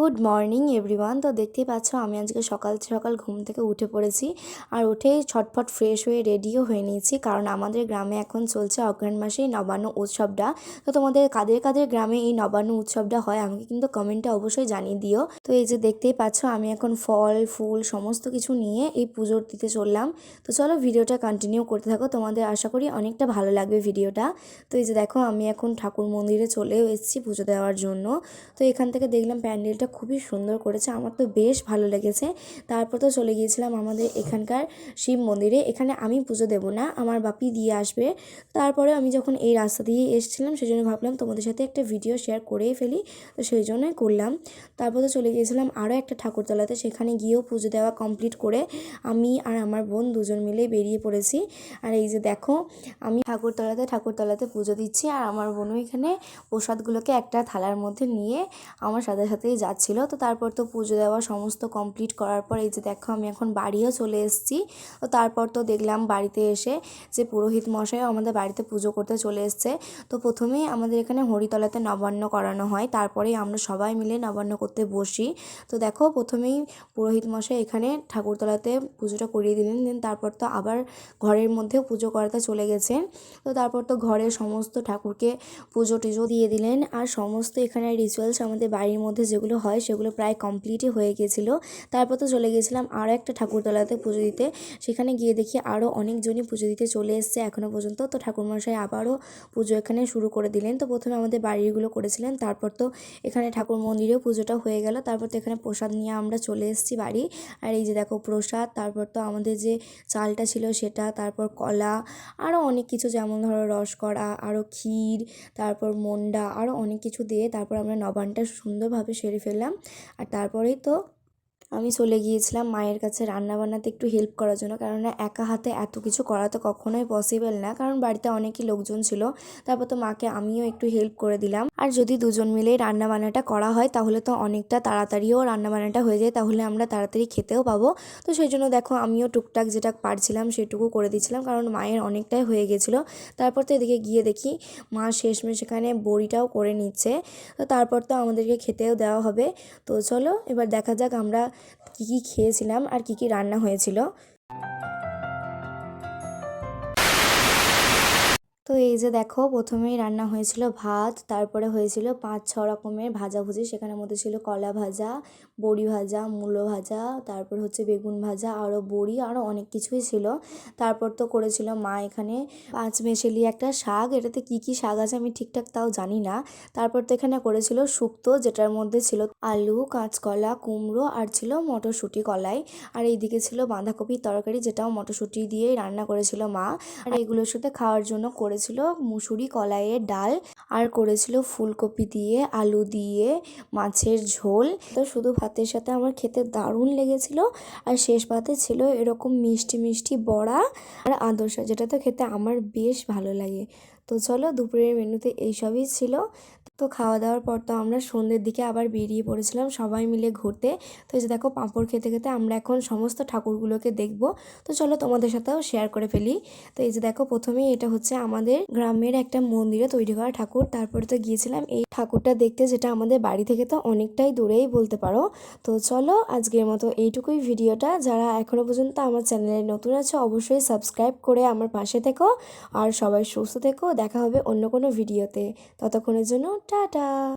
Good morning everyone. তো দেখতেই পাচ্ছ আমি আজকে সকাল সকাল ঘুম থেকে উঠে পড়েছি আর উঠেই ছটফট ফ্রেশ হয়ে রেডিও হয়ে নিয়েছি, কারণ আমাদের গ্রামে এখন চলছে অগ্রহায়ণ মাসে এই নবান্ন উৎসবটা। তো তোমাদের কাদের কাদের গ্রামে এই নবান্ন উৎসবটা হয় আমাকে কিন্তু কমেন্টে অবশ্যই জানিয়ে দিও। তো এই যে দেখতেই পাচ্ছ আমি এখন ফল ফুল সমস্ত কিছু নিয়ে এই পুজোর দিতে চললাম। তো চলো ভিডিওটা কন্টিনিউ করতে থাকো, তোমাদের আশা করি অনেকটা ভালো লাগবে ভিডিওটা। তো এই যে দেখো আমি এখন ঠাকুর মন্দিরে চলেও এসেছি পুজো দেওয়ার জন্য। তো এখান থেকে দেখলাম প্যান্ডেলটা খুবই সুন্দর করেছে, আমার তো বেশ ভালো লেগেছে। তারপর তো চলে গিয়েছিলাম আমাদের এখানকার শিব মন্দিরে। এখানে আমি পুজো দেব না, আমার বাপি দিয়ে আসবে। তারপরে আমি যখন এই রাস্তা দিয়ে এসেছিলাম সেই জন্য ভাবলাম তোমাদের সাথে একটা ভিডিও শেয়ার করেই ফেলি, তো সেই জন্যই করলাম। তারপর তো চলে গিয়েছিলাম আরও একটা ঠাকুরতলাতে, সেখানে গিয়েও পুজো দেওয়া কমপ্লিট করে আমি আর আমার বোন দুজন মিলে বেরিয়ে পড়েছি। আর এই যে দেখো আমি ঠাকুরতলাতে পুজো দিচ্ছি আর আমার বোনও এখানে প্রসাদগুলোকে একটা থালার মধ্যে নিয়ে আমার সাথে সাথেই যাচ্ছিলো। তো তারপর তো পুজো দেওয়া সমস্ত কমপ্লিট করার পর এই যে দেখো আমি এখন বাড়িও চলে এসেছি। তো তারপর তো দেখলাম বাড়িতে এসে যে পুরোহিত মশাইও আমাদের বাড়িতে পুজো করতে চলে এসছে। তো প্রথমেই আমাদের এখানে হরিতলাতে নবান্ন করানো হয়, তারপরেই আমরা সবাই মিলে নবান্ন করতে বসি। তো দেখো প্রথমেই পুরোহিত মশাই এখানে ঠাকুরতলাতে পুজোটা করিয়ে দিলেন, দেন তারপর তো আবার ঘরের মধ্যেও পুজো করাতে চলে গেছেন। তো তারপর তো ঘরের সমস্ত ঠাকুরকে পুজো টুজো দিয়ে দিলেন আর সমস্ত এখানে রিচুয়ালস আমাদের বাড়ির মধ্যে যেগুলো হয় সেগুলো প্রায় কমপ্লিটই হয়ে গেছিলো। তারপর তো চলে গেছিলাম আরও একটা ঠাকুরতলাতে পুজো দিতে। সেখানে গিয়ে দেখি আরও অনেকজনই পুজো দিতে চলে এসছে এখনও পর্যন্ত। তো ঠাকুরমশাই আবারও পুজো এখানে শুরু করে দিলেন। তো প্রথমে আমাদের বাড়িরগুলো করেছিলেন, তারপর তো এখানে ঠাকুর মন্দিরেও পুজোটা হয়ে গেল। তারপর তো এখানে প্রসাদ নিয়ে আমরা চলে এসেছি বাড়ি। আর এই যে দেখো প্রসাদ, তারপর তো আমাদের যে চালটা ছিল সেটা, তারপর কলা, আরও অনেক কিছু যেমন ধরো রসকড়া, আরও ক্ষীর, তারপর মন্ডা, আরও অনেক কিছু দিয়ে তারপর আমরা নবান্নটা সুন্দরভাবে সেরে ফেললাম। আর তারপরেই তো আমি চলে গিয়েছিলাম মায়ের কাছে রান্না বান্নাতে একটু হেল্প করার জন্য, কেননা একা হাতে এত কিছু করা তো কখনোই পসিবল না, কারণ বাড়িতে অনেকই লোকজন ছিল। তারপর তো মাকে আমিও একটু হেল্প করে দিলাম। আর যদি দুজন মিলেই রান্না বান্নাটা করা হয় তাহলে তো অনেকটা তাড়াতাড়িও রান্না বান্নাটা হয়ে যায়, তাহলে আমরা তাড়াতাড়ি খেতেও পাবো। তো সেই জন্য দেখো আমিও টুকটাক যেটা পারছিলাম সেটুকু করে দিচ্ছিলাম, কারণ মায়ের অনেকটাই হয়ে গেছিলো। তারপর তো এদিকে গিয়ে দেখি মা শেষমেশ এখানে বড়িটাও করে নিচ্ছে। তো তারপর তো আমাদেরকে খেতেও দেওয়া হবে। তো চলো এবার দেখা যাক আমরা কী কী খেয়েছিলাম আর কী কী রান্না হয়েছিল। তো এই যে দেখো প্রথমেই রান্না হয়েছিল ভাত, তারপরে হয়েছিল 5-6 রকমের ভাজাভুজি। সেখানের মধ্যে ছিল কলা ভাজা, বড়ি ভাজা, মূলো ভাজা, তারপর হচ্ছে বেগুন ভাজা, আরও বড়ি, আরও অনেক কিছুই ছিল। তারপর তো করেছিল মা এখানে পাঁচমেশালি একটা শাক, এটাতে কি কি শাক আছে আমি ঠিকঠাক তাও জানি না। তারপর তো এখানে করেছিল শুক্তো, যেটার মধ্যে ছিল আলু, কাঁচকলা, কুমড়ো আর ছিল মটরশুঁটি কলাই। আর এইদিকে ছিল বাঁধাকপির তরকারি, যেটাও মটরশুঁটি দিয়েই রান্না করেছিল মা। আর এগুলোর সাথে খাওয়ার জন্য করেছিল মুসুরি কলাইয়ের ডাল, আর করেছিল ফুলকপি দিয়ে আলু দিয়ে মাছের ঝোল। তো শুধু ভাতের সাথে আমার খেতে দারুণ লেগেছিল। আর শেষ পাতে ছিল এরকম মিষ্টি মিষ্টি বড়া আর আদর্শা, যেটা তো খেতে আমার বেশ ভালো লাগে। তো চলো দুপুরের মেনুতে এইসবই ছিল। তো খাওয়া দাওয়ার পর তো আমরা সন্ধ্যের দিকে আবার বেরিয়ে পড়েছিলাম সবাই মিলে ঘুরতে। তো এই যে দেখো পাঁপড় খেতে খেতে আমরা এখন সমস্ত ঠাকুরগুলোকে দেখব। তো চলো তোমাদের সাথেও শেয়ার করে ফেলি। তো এই যে দেখো প্রথমেই এটা হচ্ছে আমাদের গ্রামের একটা মন্দিরে তৈরি করা ঠাকুর। তারপরে তো গিয়েছিলাম এই ঠাকুরটা দেখতে, যেটা আমাদের বাড়ি থেকে তো অনেকটাই দূরেই বলতে পারো। তো চলো আজকের মতো এইটুকুই ভিডিওটা। যারা এখনো পর্যন্ত আমার চ্যানেলে নতুন আছে অবশ্যই সাবস্ক্রাইব করে আমার পাশে থেকো। আর সবাই সুস্থ থেকো, দেখা হবে অন্য কোনো ভিডিওতে। ততক্ষণের জন্য টাটা।